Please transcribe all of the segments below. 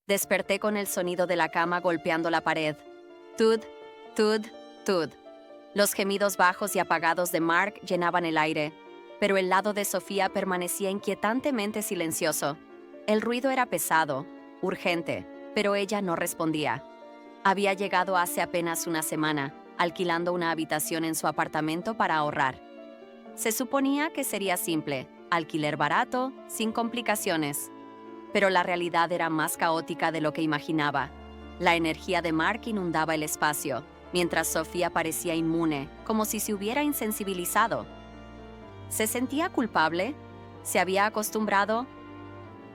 Desperté con el sonido de la cama golpeando la pared. Tud, tud, tud. Los gemidos bajos y apagados de Mark llenaban el aire, pero el lado de Sofía permanecía inquietantemente silencioso. El ruido era pesado, urgente, pero ella no respondía. Había llegado hace apenas una semana, alquilando una habitación en su apartamento para ahorrar. Se suponía que sería simple, alquiler barato, sin complicaciones. Pero la realidad era más caótica de lo que imaginaba. La energía de Mark inundaba el espacio, mientras Sofía parecía inmune, como si se hubiera insensibilizado. ¿Se sentía culpable? ¿Se había acostumbrado?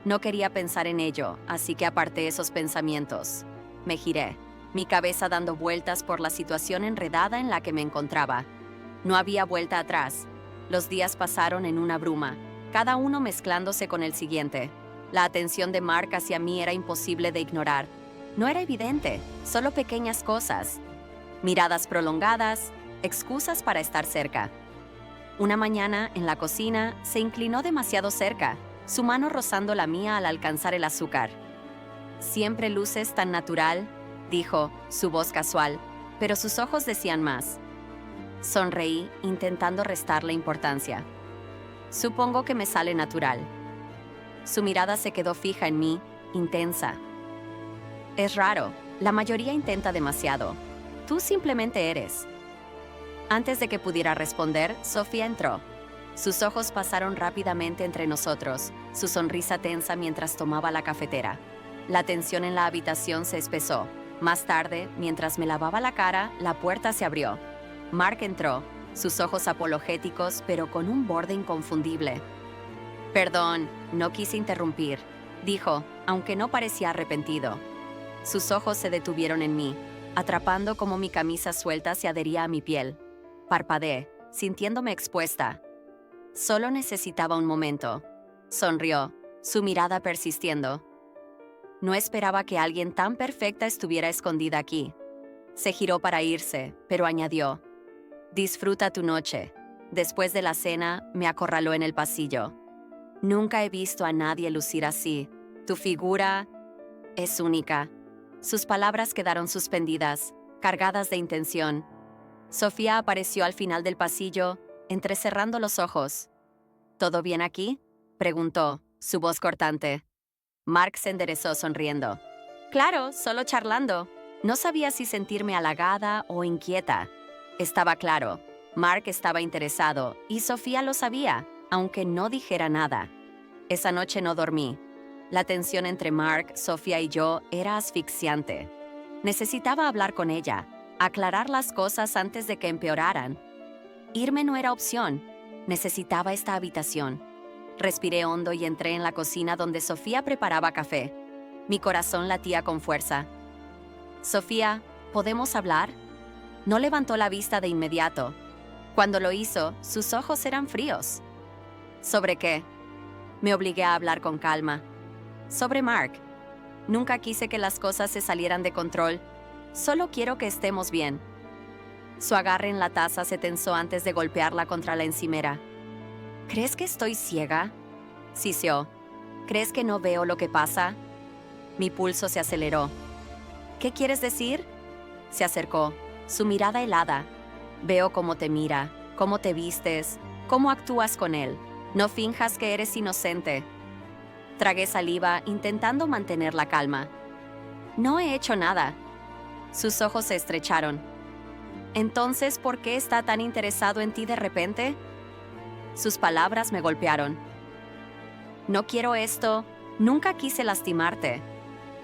No quería pensar en ello, así que aparté esos pensamientos. Me giré, mi cabeza dando vueltas por la situación enredada en la que me encontraba. No había vuelta atrás. Los días pasaron en una bruma, cada uno mezclándose con el siguiente. La atención de Mark hacia mí era imposible de ignorar. No era evidente, solo pequeñas cosas. Miradas prolongadas, excusas para estar cerca. Una mañana, en la cocina, se inclinó demasiado cerca, su mano rozando la mía al alcanzar el azúcar. «Siempre luces tan natural», dijo, su voz casual, pero sus ojos decían más. Sonreí, intentando restarle importancia. «Supongo que me sale natural». Su mirada se quedó fija en mí, intensa. «Es raro, la mayoría intenta demasiado. Tú simplemente eres». Antes de que pudiera responder, Sofía entró. Sus ojos pasaron rápidamente entre nosotros, su sonrisa tensa mientras tomaba la cafetera. La tensión en la habitación se espesó. Más tarde, mientras me lavaba la cara, la puerta se abrió. Mark entró, sus ojos apologéticos, pero con un borde inconfundible. «Perdón, no quise interrumpir», dijo, aunque no parecía arrepentido. Sus ojos se detuvieron en mí, atrapando cómo mi camisa suelta se adhería a mi piel. Parpadeé, sintiéndome expuesta. Solo necesitaba un momento. Sonrió, su mirada persistiendo. No esperaba que alguien tan perfecta estuviera escondida aquí. Se giró para irse, pero añadió: «Disfruta tu noche». Después de la cena, me acorraló en el pasillo. «Nunca he visto a nadie lucir así. Tu figura es única». Sus palabras quedaron suspendidas, cargadas de intención. Sofía apareció al final del pasillo, entrecerrando los ojos. «¿Todo bien aquí?», preguntó, su voz cortante. Mark se enderezó sonriendo. «Claro, solo charlando». No sabía si sentirme halagada o inquieta. Estaba claro, Mark estaba interesado y Sofía lo sabía, aunque no dijera nada. Esa noche no dormí. La tensión entre Mark, Sofía y yo era asfixiante. Necesitaba hablar con ella, aclarar las cosas antes de que empeoraran. Irme no era opción. Necesitaba esta habitación. Respiré hondo y entré en la cocina donde Sofía preparaba café. Mi corazón latía con fuerza. «Sofía, ¿podemos hablar?». No levantó la vista de inmediato. Cuando lo hizo, sus ojos eran fríos. «¿Sobre qué?». Me obligué a hablar con calma. «Sobre Mark. Nunca quise que las cosas se salieran de control. Solo quiero que estemos bien». Su agarre en la taza se tensó antes de golpearla contra la encimera. «¿Crees que estoy ciega?». Siseó. «¿Crees que no veo lo que pasa?». Mi pulso se aceleró. «¿Qué quieres decir?». Se acercó, su mirada helada. «Veo cómo te mira, cómo te vistes, cómo actúas con él. No finjas que eres inocente». Tragué saliva, intentando mantener la calma. «No he hecho nada». Sus ojos se estrecharon. «Entonces, ¿por qué está tan interesado en ti de repente?». Sus palabras me golpearon. «No quiero esto. Nunca quise lastimarte».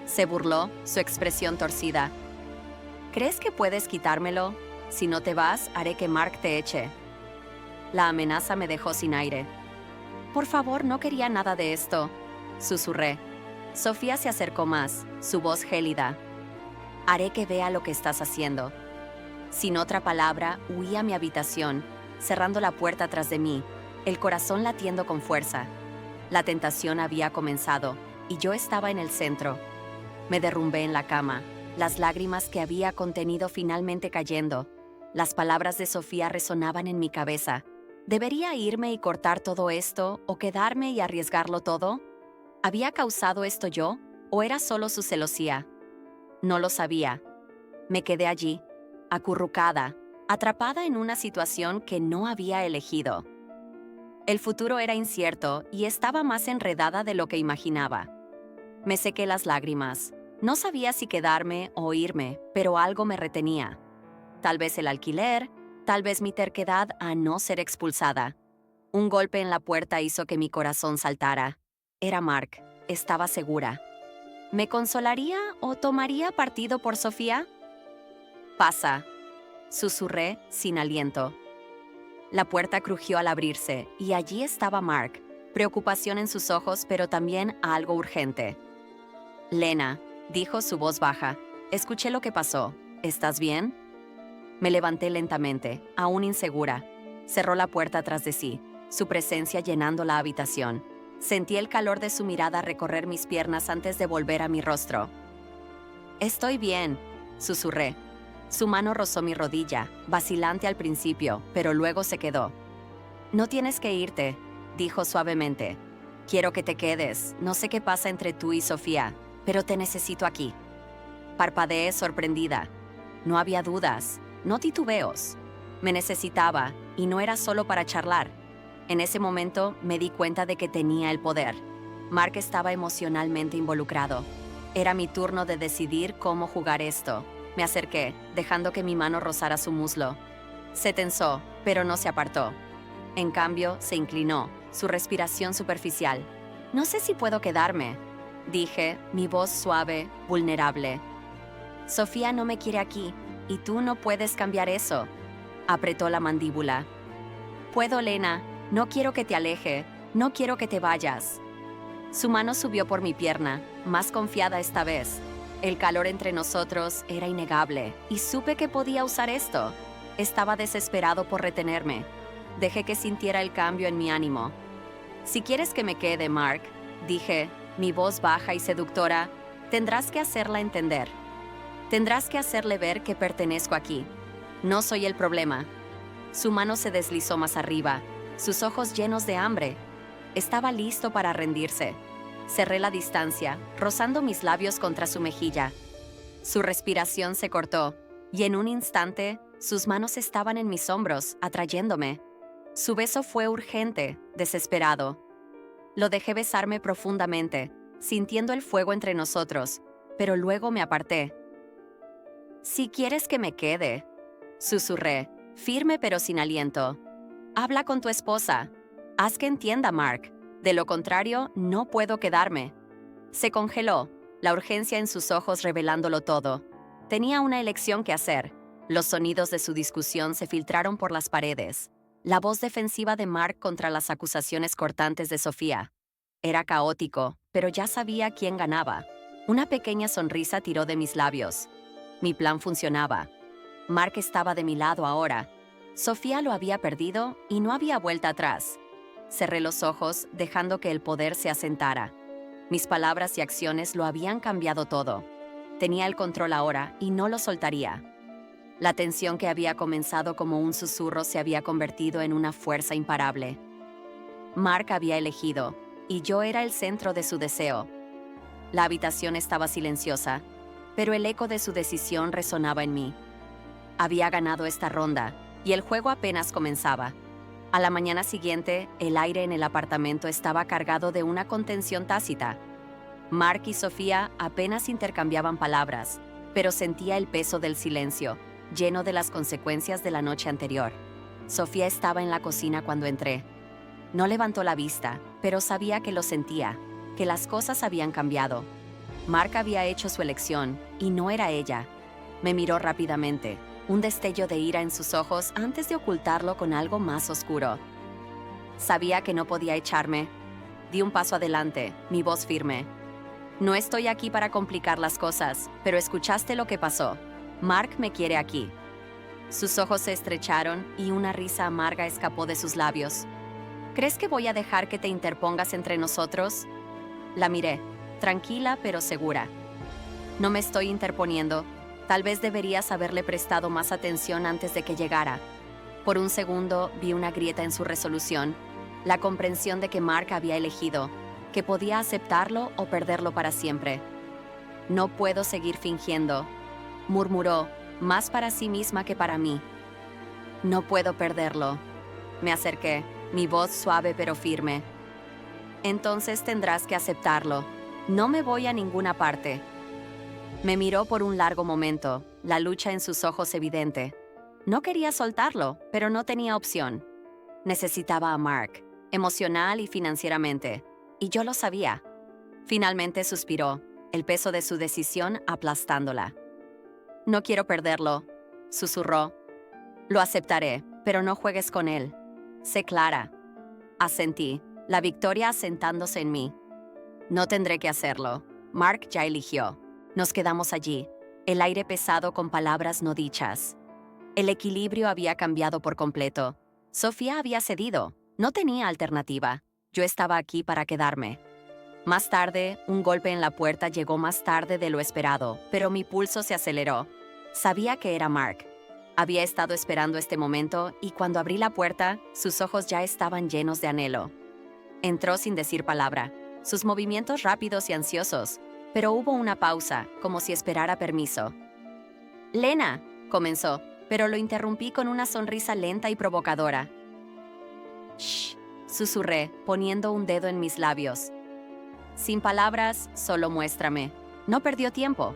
Se burló, su expresión torcida. «¿Crees que puedes quitármelo? Si no te vas, haré que Mark te eche». La amenaza me dejó sin aire. «Por favor, no quería nada de esto», susurré. Sofía se acercó más, su voz gélida. «Haré que vea lo que estás haciendo». Sin otra palabra, huí a mi habitación, cerrando la puerta tras de mí, el corazón latiendo con fuerza. La tentación había comenzado, y yo estaba en el centro. Me derrumbé en la cama, las lágrimas que había contenido finalmente cayendo. Las palabras de Sofía resonaban en mi cabeza. ¿Debería irme y cortar todo esto, o quedarme y arriesgarlo todo? ¿Había causado esto yo? ¿O era solo su celosía? No lo sabía. Me quedé allí, acurrucada, atrapada en una situación que no había elegido. El futuro era incierto y estaba más enredada de lo que imaginaba. Me sequé las lágrimas. No sabía si quedarme o irme, pero algo me retenía. Tal vez el alquiler, tal vez mi terquedad a no ser expulsada. Un golpe en la puerta hizo que mi corazón saltara. Era Mark, estaba segura. ¿Me consolaría o tomaría partido por Sofía? «Pasa», susurré sin aliento. La puerta crujió al abrirse y allí estaba Mark, preocupación en sus ojos, pero también algo urgente. «Lena», dijo su voz baja, «escuché lo que pasó. ¿Estás bien?» Me levanté lentamente, aún insegura. Cerró la puerta tras de sí, su presencia llenando la habitación. Sentí el calor de su mirada recorrer mis piernas antes de volver a mi rostro. «Estoy bien», susurré. Su mano rozó mi rodilla, vacilante al principio, pero luego se quedó. «No tienes que irte», dijo suavemente. «Quiero que te quedes. No sé qué pasa entre tú y Sofía, pero te necesito aquí». Parpadeé sorprendida. No había dudas, no titubeos. Me necesitaba, y no era solo para charlar. En ese momento me di cuenta de que tenía el poder. Mark estaba emocionalmente involucrado. Era mi turno de decidir cómo jugar esto. Me acerqué, dejando que mi mano rozara su muslo. Se tensó, pero no se apartó. En cambio, se inclinó, su respiración superficial. «No sé si puedo quedarme», dije, mi voz suave, vulnerable. «Sofía no me quiere aquí, y tú no puedes cambiar eso». Apretó la mandíbula. «Puedo, Lena. No quiero que te aleje. No quiero que te vayas». Su mano subió por mi pierna, más confiada esta vez. El calor entre nosotros era innegable, y supe que podía usar esto. Estaba desesperado por retenerme. Dejé que sintiera el cambio en mi ánimo. «Si quieres que me quede, Mark», dije, mi voz baja y seductora, «tendrás que hacerla entender. Tendrás que hacerle ver que pertenezco aquí. No soy el problema». Su mano se deslizó más arriba, sus ojos llenos de hambre. Estaba listo para rendirse. Cerré la distancia, rozando mis labios contra su mejilla. Su respiración se cortó, y en un instante, sus manos estaban en mis hombros, atrayéndome. Su beso fue urgente, desesperado. Lo dejé besarme profundamente, sintiendo el fuego entre nosotros, pero luego me aparté. «Si quieres que me quede», susurré, firme pero sin aliento. «Habla con tu esposa. Haz que entienda, Mark. De lo contrario, no puedo quedarme». Se congeló, la urgencia en sus ojos revelándolo todo. Tenía una elección que hacer. Los sonidos de su discusión se filtraron por las paredes. La voz defensiva de Mark contra las acusaciones cortantes de Sofía. Era caótico, pero ya sabía quién ganaba. Una pequeña sonrisa tiró de mis labios. Mi plan funcionaba. Mark estaba de mi lado ahora. Sofía lo había perdido y no había vuelta atrás. Cerré los ojos, dejando que el poder se asentara. Mis palabras y acciones lo habían cambiado todo. Tenía el control ahora y no lo soltaría. La tensión que había comenzado como un susurro se había convertido en una fuerza imparable. Mark había elegido, y yo era el centro de su deseo. La habitación estaba silenciosa, pero el eco de su decisión resonaba en mí. Había ganado esta ronda, y el juego apenas comenzaba. A la mañana siguiente, el aire en el apartamento estaba cargado de una contención tácita. Mark y Sofía apenas intercambiaban palabras, pero sentía el peso del silencio, lleno de las consecuencias de la noche anterior. Sofía estaba en la cocina cuando entré. No levantó la vista, pero sabía que lo sentía, que las cosas habían cambiado. Mark había hecho su elección, y no era ella. Me miró rápidamente, un destello de ira en sus ojos antes de ocultarlo con algo más oscuro. Sabía que no podía echarme. Di un paso adelante, mi voz firme. «No estoy aquí para complicar las cosas, pero escuchaste lo que pasó. Mark me quiere aquí». Sus ojos se estrecharon y una risa amarga escapó de sus labios. «¿Crees que voy a dejar que te interpongas entre nosotros?» La miré, tranquila pero segura. «No me estoy interponiendo. Tal vez deberías haberle prestado más atención antes de que llegara». Por un segundo vi una grieta en su resolución, la comprensión de que Mark había elegido, que podía aceptarlo o perderlo para siempre. No puedo seguir fingiendo, murmuró, más para sí misma que para mí. No puedo perderlo. Me acerqué, mi voz suave pero firme. Entonces tendrás que aceptarlo. No me voy a ninguna parte. Me miró por un largo momento, la lucha en sus ojos evidente. No quería soltarlo, pero no tenía opción. Necesitaba a Mark, emocional y financieramente, y yo lo sabía. Finalmente suspiró, el peso de su decisión aplastándola. No quiero perderlo, susurró. Lo aceptaré, pero no juegues con él. Sé clara. Asentí, la victoria asentándose en mí. No tendré que hacerlo. Mark ya eligió. Nos quedamos allí, el aire pesado con palabras no dichas. El equilibrio había cambiado por completo. Sofía había cedido. No tenía alternativa. Yo estaba aquí para quedarme. Más tarde, un golpe en la puerta llegó más tarde de lo esperado, pero mi pulso se aceleró. Sabía que era Mark. Había estado esperando este momento y cuando abrí la puerta, sus ojos ya estaban llenos de anhelo. Entró sin decir palabra, sus movimientos rápidos y ansiosos, pero hubo una pausa, como si esperara permiso. «Lena», comenzó, pero lo interrumpí con una sonrisa lenta y provocadora. «Shh», susurré, poniendo un dedo en mis labios. Sin palabras, solo muéstrame. No perdió tiempo.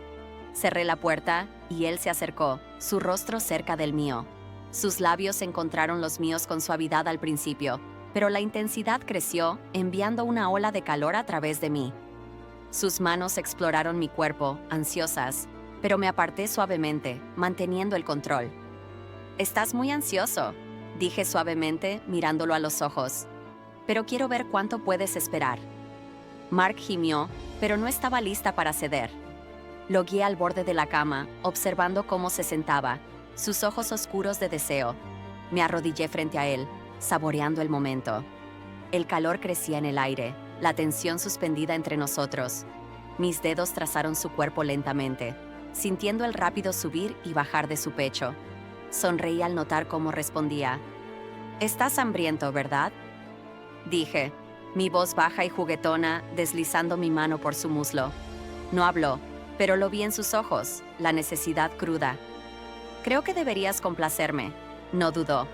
Cerré la puerta y él se acercó, su rostro cerca del mío. Sus labios encontraron los míos con suavidad al principio, pero la intensidad creció, enviando una ola de calor a través de mí. Sus manos exploraron mi cuerpo, ansiosas, pero me aparté suavemente, manteniendo el control. «Estás muy ansioso», dije suavemente, mirándolo a los ojos. «Pero quiero ver cuánto puedes esperar». Mark gimió, pero no estaba lista para ceder. Lo guié al borde de la cama, observando cómo se sentaba, sus ojos oscuros de deseo. Me arrodillé frente a él, saboreando el momento. El calor crecía en el aire, la tensión suspendida entre nosotros. Mis dedos trazaron su cuerpo lentamente, sintiendo el rápido subir y bajar de su pecho. Sonreí al notar cómo respondía. «Estás hambriento, ¿verdad?», dije, mi voz baja y juguetona, deslizando mi mano por su muslo. No habló, pero lo vi en sus ojos, la necesidad cruda. «Creo que deberías complacerme», no dudó.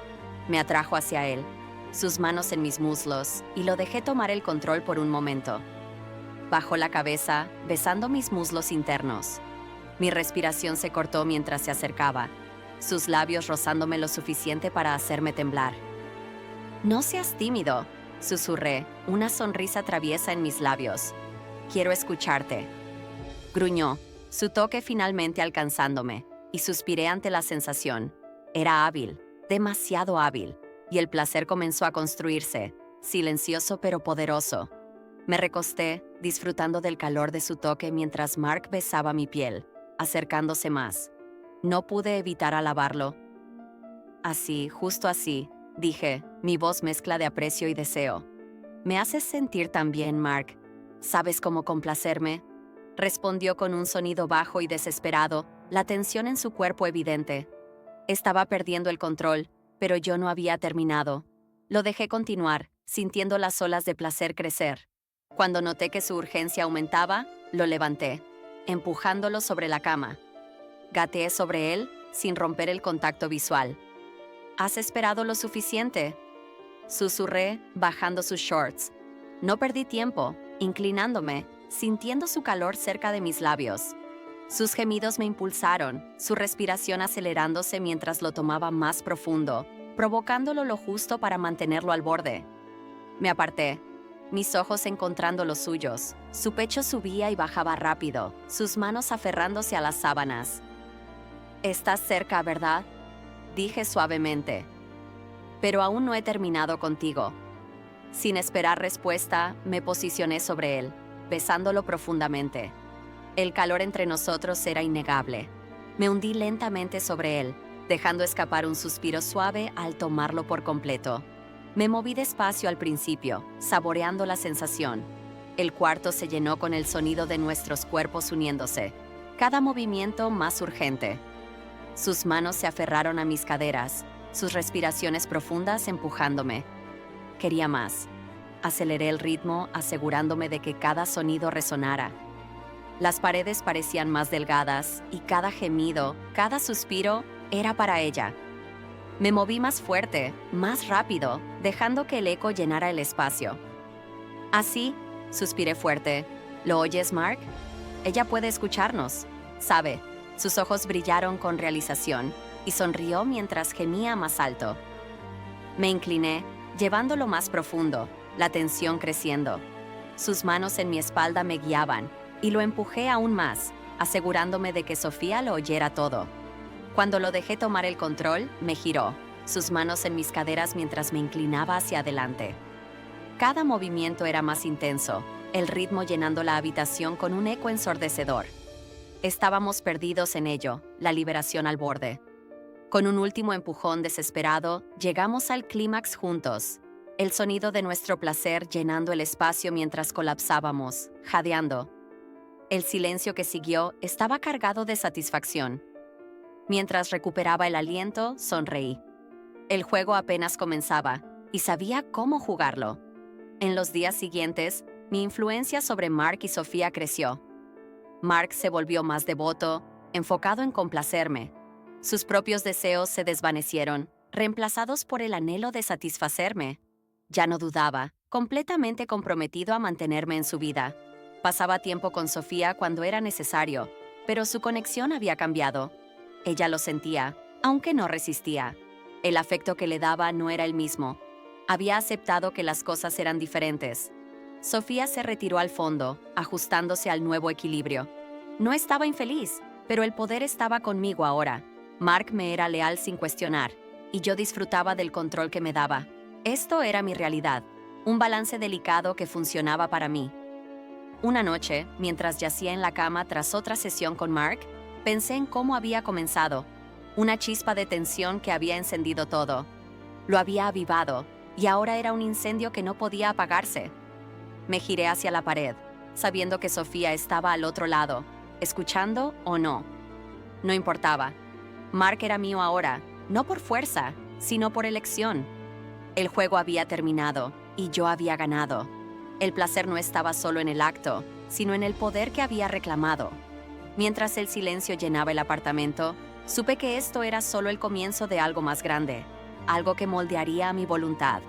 Me atrajo hacia él, sus manos en mis muslos, y lo dejé tomar el control por un momento. Bajó la cabeza, besando mis muslos internos. Mi respiración se cortó mientras se acercaba, sus labios rozándome lo suficiente para hacerme temblar. «No seas tímido», susurré, una sonrisa traviesa en mis labios. «Quiero escucharte». Gruñó, su toque finalmente alcanzándome, y suspiré ante la sensación. Era hábil, demasiado hábil, y el placer comenzó a construirse, silencioso pero poderoso. Me recosté, disfrutando del calor de su toque mientras Mark besaba mi piel, acercándose más. No pude evitar alabarlo. «Así, justo así», dije, mi voz mezcla de aprecio y deseo. «Me haces sentir tan bien, Mark. ¿Sabes cómo complacerme?», respondió con un sonido bajo y desesperado, la tensión en su cuerpo evidente. Estaba perdiendo el control, pero yo no había terminado. Lo dejé continuar, sintiendo las olas de placer crecer. Cuando noté que su urgencia aumentaba, lo levanté, empujándolo sobre la cama. Gateé sobre él, sin romper el contacto visual. «¿Has esperado lo suficiente?», susurré, bajando sus shorts. No perdí tiempo, inclinándome, sintiendo su calor cerca de mis labios. Sus gemidos me impulsaron, su respiración acelerándose mientras lo tomaba más profundo, provocándolo lo justo para mantenerlo al borde. Me aparté, mis ojos encontrando los suyos. Su pecho subía y bajaba rápido, sus manos aferrándose a las sábanas. «Estás cerca, ¿verdad?», dije suavemente. «Pero aún no he terminado contigo». Sin esperar respuesta, me posicioné sobre él, besándolo profundamente. El calor entre nosotros era innegable. Me hundí lentamente sobre él, dejando escapar un suspiro suave al tomarlo por completo. Me moví despacio al principio, saboreando la sensación. El cuarto se llenó con el sonido de nuestros cuerpos uniéndose, cada movimiento más urgente. Sus manos se aferraron a mis caderas, sus respiraciones profundas empujándome. Quería más. Aceleré el ritmo, asegurándome de que cada sonido resonara. Las paredes parecían más delgadas y cada gemido, cada suspiro, era para ella. Me moví más fuerte, más rápido, dejando que el eco llenara el espacio. Así, suspiré fuerte. ¿Lo oyes, Mark? Ella puede escucharnos, sabe. Sus ojos brillaron con realización y sonrió mientras gemía más alto. Me incliné, llevándolo más profundo, la tensión creciendo. Sus manos en mi espalda me guiaban y lo empujé aún más, asegurándome de que Sofía lo oyera todo. Cuando lo dejé tomar el control, me giró, sus manos en mis caderas mientras me inclinaba hacia adelante. Cada movimiento era más intenso, el ritmo llenando la habitación con un eco ensordecedor. Estábamos perdidos en ello, la liberación al borde. Con un último empujón desesperado, llegamos al clímax juntos, el sonido de nuestro placer llenando el espacio mientras colapsábamos, jadeando. El silencio que siguió estaba cargado de satisfacción. Mientras recuperaba el aliento, sonreí. El juego apenas comenzaba, y sabía cómo jugarlo. En los días siguientes, mi influencia sobre Mark y Sofía creció. Mark se volvió más devoto, enfocado en complacerme. Sus propios deseos se desvanecieron, reemplazados por el anhelo de satisfacerme. Ya no dudaba, completamente comprometido a mantenerme en su vida. Pasaba tiempo con Sofía cuando era necesario, pero su conexión había cambiado. Ella lo sentía, aunque no resistía. El afecto que le daba no era el mismo. Había aceptado que las cosas eran diferentes. Sofía se retiró al fondo, ajustándose al nuevo equilibrio. No estaba infeliz, pero el poder estaba conmigo ahora. Mark me era leal sin cuestionar, y yo disfrutaba del control que me daba. Esto era mi realidad, un balance delicado que funcionaba para mí. Una noche, mientras yacía en la cama tras otra sesión con Mark, pensé en cómo había comenzado. Una chispa de tensión que había encendido todo. Lo había avivado, y ahora era un incendio que no podía apagarse. Me giré hacia la pared, sabiendo que Sofía estaba al otro lado, escuchando o no. No importaba. Mark era mío ahora, no por fuerza, sino por elección. El juego había terminado, y yo había ganado. El placer no estaba solo en el acto, sino en el poder que había reclamado. Mientras el silencio llenaba el apartamento, supe que esto era solo el comienzo de algo más grande, algo que moldearía mi voluntad.